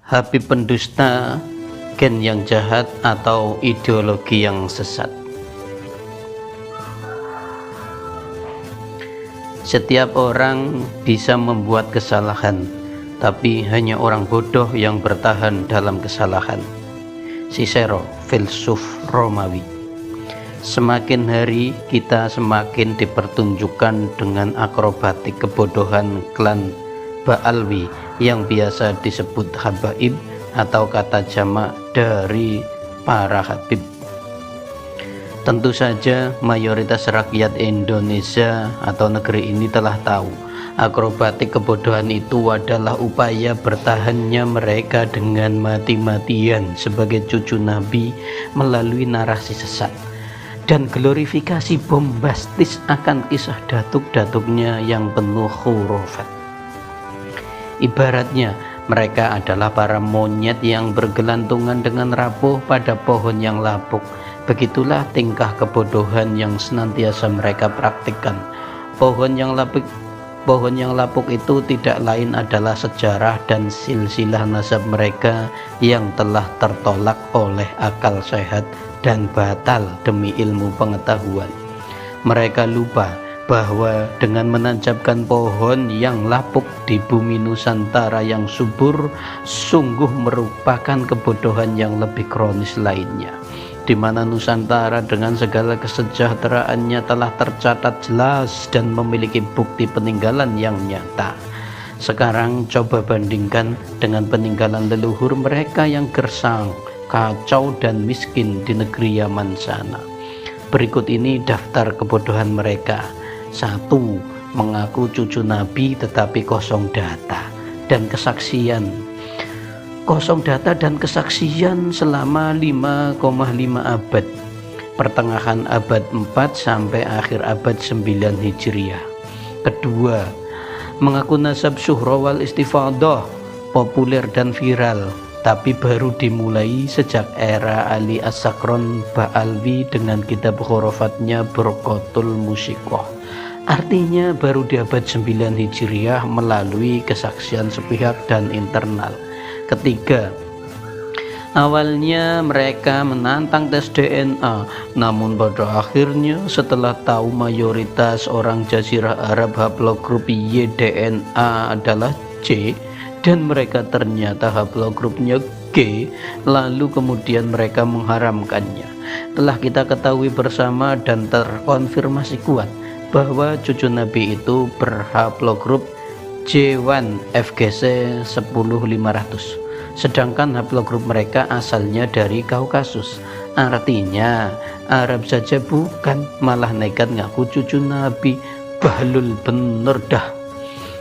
Habib pendusta, gen yang jahat, atau ideologi yang sesat. Setiap orang bisa membuat kesalahan, tapi hanya orang bodoh yang bertahan dalam kesalahan. Cicero, filsuf Romawi. Semakin hari kita semakin dipertunjukkan dengan akrobatik kebodohan klan Ba'alwi yang biasa disebut habaib atau kata jamak dari para habib. Tentu saja mayoritas rakyat Indonesia atau negeri ini telah tahu akrobatik kebodohan itu adalah upaya bertahannya mereka dengan mati-matian sebagai cucu Nabi melalui narasi sesat dan glorifikasi bombastis akan kisah datuk-datuknya yang penuh khurafat. Ibaratnya mereka adalah para monyet yang bergelantungan dengan rapuh pada pohon yang lapuk. Begitulah tingkah kebodohan yang senantiasa mereka praktikkan. Pohon yang lapuk itu tidak lain adalah sejarah dan silsilah nasab mereka yang telah tertolak oleh akal sehat dan batal demi ilmu pengetahuan. Mereka lupa bahwa dengan menancapkan pohon yang lapuk di bumi Nusantara yang subur sungguh merupakan kebodohan yang lebih kronis lainnya, di mana Nusantara dengan segala kesejahteraannya telah tercatat jelas dan memiliki bukti peninggalan yang nyata. Sekarang coba bandingkan dengan peninggalan leluhur mereka yang gersang, kacau dan miskin di negeri Yaman sana. Berikut ini daftar kebodohan mereka. 1. Mengaku cucu Nabi tetapi kosong data dan kesaksian. Kosong data dan kesaksian selama 5,5 abad, pertengahan abad 4 sampai akhir abad 9 Hijriah. Kedua, mengaku nasab syuhra wal istifadah, populer dan viral, tapi baru dimulai sejak era Ali As-Sakron Ba'alwi dengan kitab khurafatnya Burqatul Musyikoh. Artinya baru di abad 9 Hijriah melalui kesaksian sepihak dan internal. Ketiga, awalnya mereka menantang tes DNA, namun pada akhirnya setelah tahu mayoritas orang Jazirah Arab haplogrup Y DNA adalah C dan mereka ternyata haplogrupnya G, lalu kemudian mereka mengharamkannya. Telah kita ketahui bersama dan terkonfirmasi kuat bahwa cucu Nabi itu berhaplogrup J1 FGC 10500, sedangkan haplogrup mereka asalnya dari Kaukasus. Artinya Arab saja bukan, malah nekat ngaku cucu Nabi. Bahlul bener dah.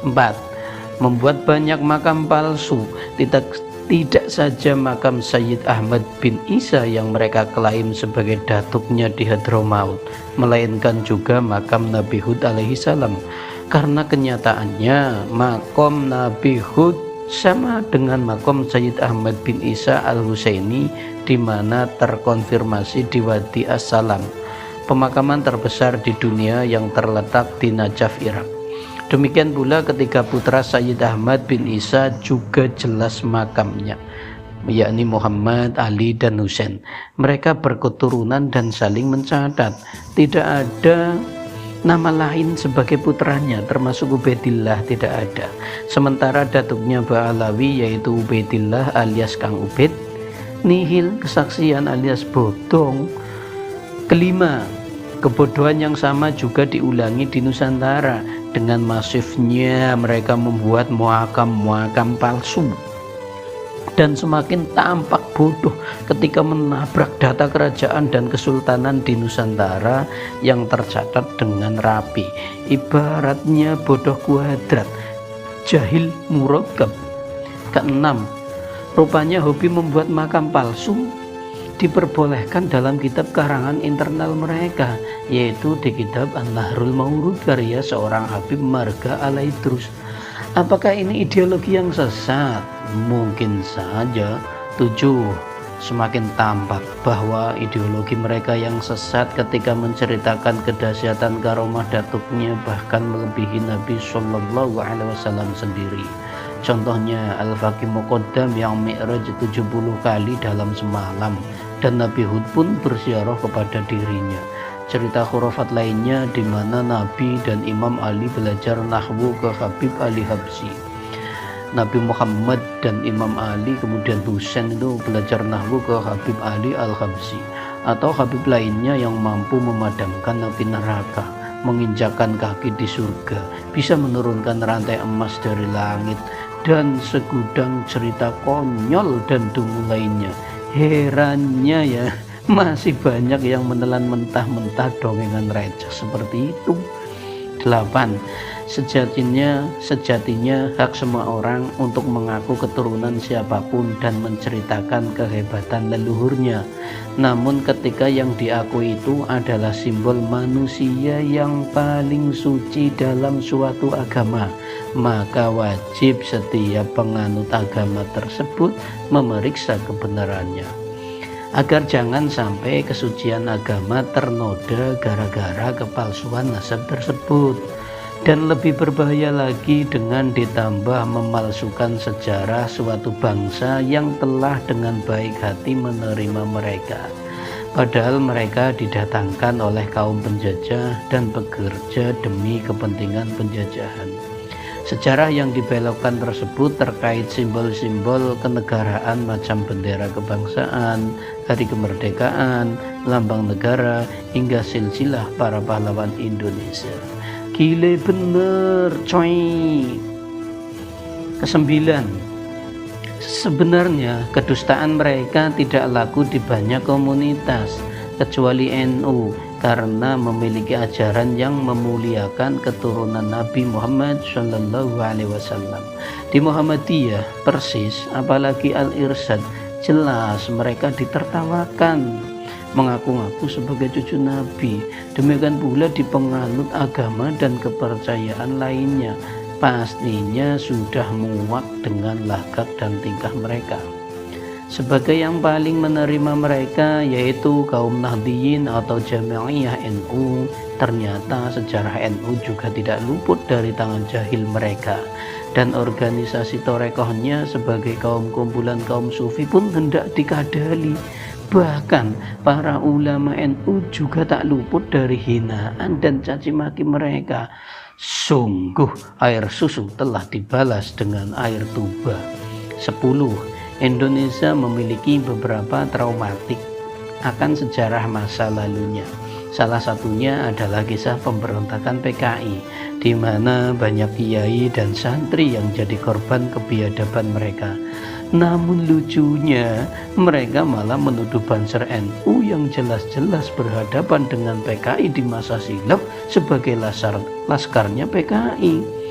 4. Membuat banyak makam palsu. Tidak saja makam Sayyid Ahmad bin Isa yang mereka klaim sebagai datuknya di Hadramaut, melainkan juga makam Nabi Hud alaihi salam. Karena kenyataannya makam Nabi Hud sama dengan makam Sayyid Ahmad bin Isa al-Husaini, di mana terkonfirmasi di Wadi As-Salam, pemakaman terbesar di dunia yang terletak di Najaf, Irak. Demikian pula ketiga putra Sayyid Ahmad bin Isa juga jelas makamnya, yakni Muhammad, Ali, dan Husain. Mereka berketurunan dan saling mencatat. Tidak ada nama lain sebagai putranya, termasuk Ubaidillah tidak ada. Sementara datuknya Ba'alawi yaitu Ubaidillah alias Kang Ubaid, nihil, kesaksian alias bodong. Kelima, kebodohan yang sama juga diulangi di Nusantara. Dengan masifnya mereka membuat muakam palsu dan semakin tampak bodoh ketika menabrak data kerajaan dan kesultanan di Nusantara yang tercatat dengan rapi. Ibaratnya bodoh kuadrat, jahil murakkab. Keenam, rupanya hobi membuat makam palsu diperbolehkan dalam kitab karangan internal mereka, yaitu di kitab An-Nahrul Maurud karya seorang Habib Marga Alaidrus. Apakah ini ideologi yang sesat? Mungkin saja. 7. Semakin tampak bahwa ideologi mereka yang sesat ketika menceritakan kedahsyatan karomah datuknya bahkan melebihi Nabi Shallallahu Alaihi Wasallam sendiri. Contohnya Al-Faqih Muqaddam yang mi'raj 70 kali dalam semalam, dan Nabi Hud pun berziarah kepada dirinya. Cerita khurafat lainnya di mana Nabi dan Imam Ali belajar nahwu ke Habib Ali Habsyi. Nabi Muhammad dan Imam Ali kemudian Husain itu belajar nahwu ke Habib Ali Al-Habsyi. Atau Habib lainnya yang mampu memadamkan api neraka, menginjakkan kaki di surga, bisa menurunkan rantai emas dari langit, dan segudang cerita konyol dan dungu lainnya. Herannya ya, masih banyak yang menelan mentah-mentah dongengan receh seperti itu. 8. Sejatinya hak semua orang untuk mengaku keturunan siapapun dan menceritakan kehebatan leluhurnya. Namun ketika yang diakui itu adalah simbol manusia yang paling suci dalam suatu agama, maka wajib setiap penganut agama tersebut memeriksa kebenarannya, agar jangan sampai kesucian agama ternoda gara-gara kepalsuan nasab tersebut. Dan lebih berbahaya lagi dengan ditambah memalsukan sejarah suatu bangsa yang telah dengan baik hati menerima mereka, padahal mereka didatangkan oleh kaum penjajah dan bekerja demi kepentingan penjajahan. Sejarah yang dibelokkan tersebut terkait simbol-simbol kenegaraan macam bendera kebangsaan, hari kemerdekaan, lambang negara, hingga silsilah para pahlawan Indonesia. Gile bener coy. 9. Sebenarnya kedustaan mereka tidak laku di banyak komunitas kecuali NU, karena memiliki ajaran yang memuliakan keturunan Nabi Muhammad SAW. Di Muhammadiyah persis, apalagi Al-Irsyad, jelas mereka ditertawakan mengaku-ngaku sebagai cucu Nabi. Demikian pula di penganut agama dan kepercayaan lainnya, pastinya sudah muak dengan lagak dan tingkah mereka. Sebagai yang paling menerima mereka yaitu kaum Nahdliyin atau Jami'iyah NU, ternyata sejarah NU juga tidak luput dari tangan jahil mereka, dan organisasi torekohnya sebagai kumpulan kaum sufi pun hendak dikadali. Bahkan para ulama NU juga tak luput dari hinaan dan caci maki mereka. Sungguh air susu telah dibalas dengan air tuba. 10. Indonesia memiliki beberapa traumatik akan sejarah masa lalunya. Salah satunya adalah kisah pemberontakan PKI, di mana banyak kiai dan santri yang jadi korban kebiadaban mereka. Namun lucunya, mereka malah menuduh Banser NU yang jelas-jelas berhadapan dengan PKI di masa silam sebagai laskarnya PKI.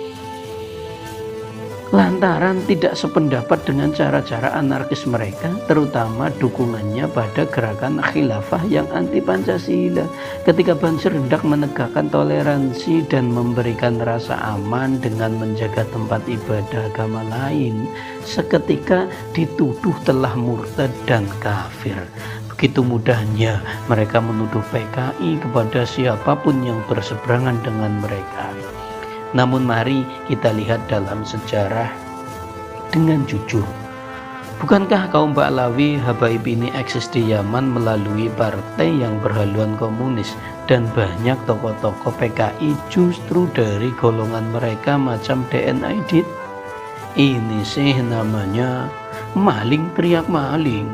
Lantaran tidak sependapat dengan cara-cara anarkis mereka, terutama dukungannya pada gerakan khilafah yang anti Pancasila. Ketika Banser hendak menegakkan toleransi dan memberikan rasa aman dengan menjaga tempat ibadah agama lain, seketika dituduh telah murtad dan kafir. Begitu mudahnya mereka menuduh PKI kepada siapapun yang berseberangan dengan mereka. Namun mari kita lihat dalam sejarah dengan jujur. Bukankah kaum Ba'lawi Habaib ini eksis di Yaman melalui partai yang berhaluan komunis, dan banyak tokoh-tokoh PKI justru dari golongan mereka macam DN Aidit? Ini sih namanya maling teriak maling.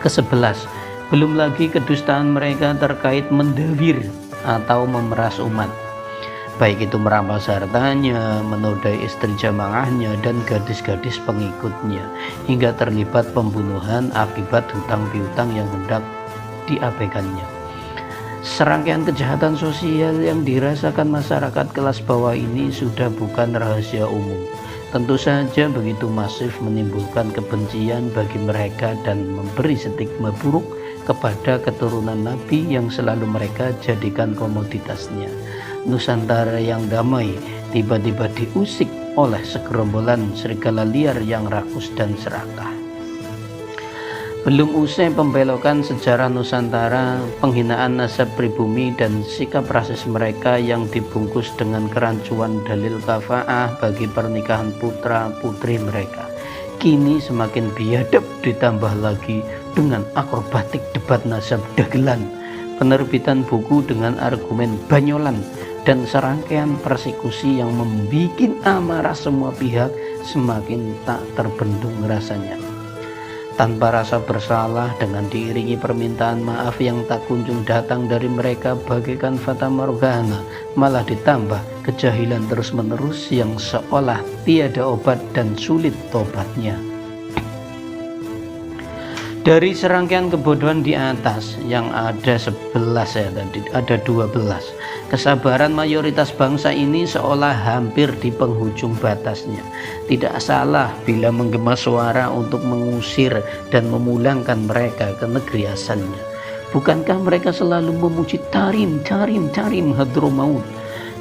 Ke-11, belum lagi kedustaan mereka terkait mendawir atau memeras umat, baik itu merampas hartanya, menodai istri jamaahnya dan gadis-gadis pengikutnya, hingga terlibat pembunuhan akibat hutang piutang yang hendak diabaikannya. Serangkaian kejahatan sosial yang dirasakan masyarakat kelas bawah ini sudah bukan rahasia umum. Tentu saja begitu masif menimbulkan kebencian bagi mereka dan memberi stigma buruk kepada keturunan Nabi yang selalu mereka jadikan komoditasnya. Nusantara yang damai tiba-tiba diusik oleh segerombolan serigala liar yang rakus dan serakah. Belum usai pembelokan sejarah Nusantara, penghinaan nasab pribumi dan sikap rasis mereka yang dibungkus dengan kerancuan dalil kafaah bagi pernikahan putra-putri mereka, kini semakin biadab, ditambah lagi dengan akrobatik debat nasab dagelan, penerbitan buku dengan argumen banyolan, dan serangkaian persekusi yang membuat amarah semua pihak semakin tak terbendung rasanya. Tanpa rasa bersalah, dengan diiringi permintaan maaf yang tak kunjung datang dari mereka bagaikan fata morgana, malah ditambah kejahilan terus-menerus yang seolah tiada obat dan sulit tobatnya. Dari serangkaian kebodohan di atas yang ada 11 ya, tadi ada 12, kesabaran mayoritas bangsa ini seolah hampir di penghujung batasnya. Tidak salah bila menggema suara untuk mengusir dan memulangkan mereka ke negeri asalnya. Bukankah mereka selalu memuji Tarim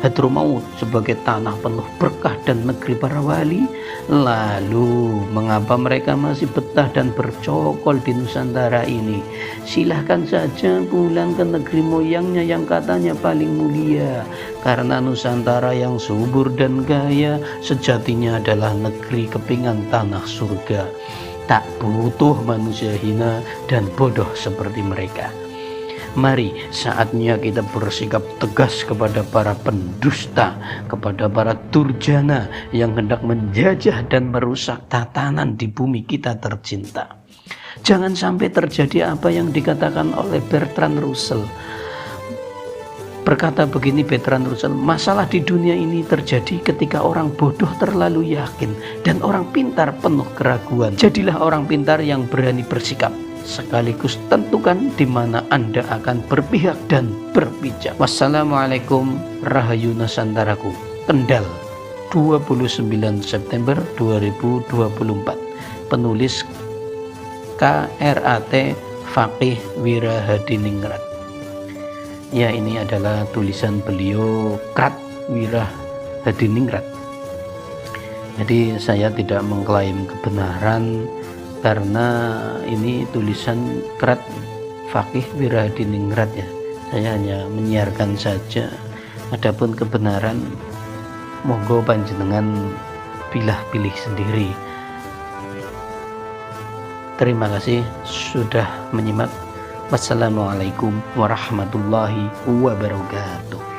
Hadramaut sebagai tanah penuh berkah dan negeri para wali? Lalu mengapa mereka masih betah dan bercokol di Nusantara ini? Silahkan saja pulang ke negeri moyangnya yang katanya paling mulia, karena Nusantara yang subur dan kaya sejatinya adalah negeri kepingan tanah surga. Tak butuh manusia hina dan bodoh seperti mereka. Mari saatnya kita bersikap tegas kepada para pendusta, kepada para durjana yang hendak menjajah dan merusak tatanan di bumi kita tercinta. Jangan sampai terjadi apa yang dikatakan oleh Bertrand Russell. Berkata begini Bertrand Russell, masalah di dunia ini terjadi ketika orang bodoh terlalu yakin dan orang pintar penuh keraguan. Jadilah orang pintar yang berani bersikap, sekaligus tentukan di mana Anda akan berpihak dan berpijak. Wassalamualaikum, Rahayu Nusantaraku. Kendal, 29 September 2024. Penulis KRAT Fakih Wirahadiningrat. Ya, ini adalah tulisan beliau Krat Wirahadiningrat. Jadi saya tidak mengklaim kebenaran, karena ini tulisan Krat Fakih Wirahadiningrat ya. Saya hanya menyiarkan saja. Adapun kebenaran monggo panjenengan pilih sendiri. Terima kasih sudah menyimak. Wassalamualaikum warahmatullahi wabarakatuh.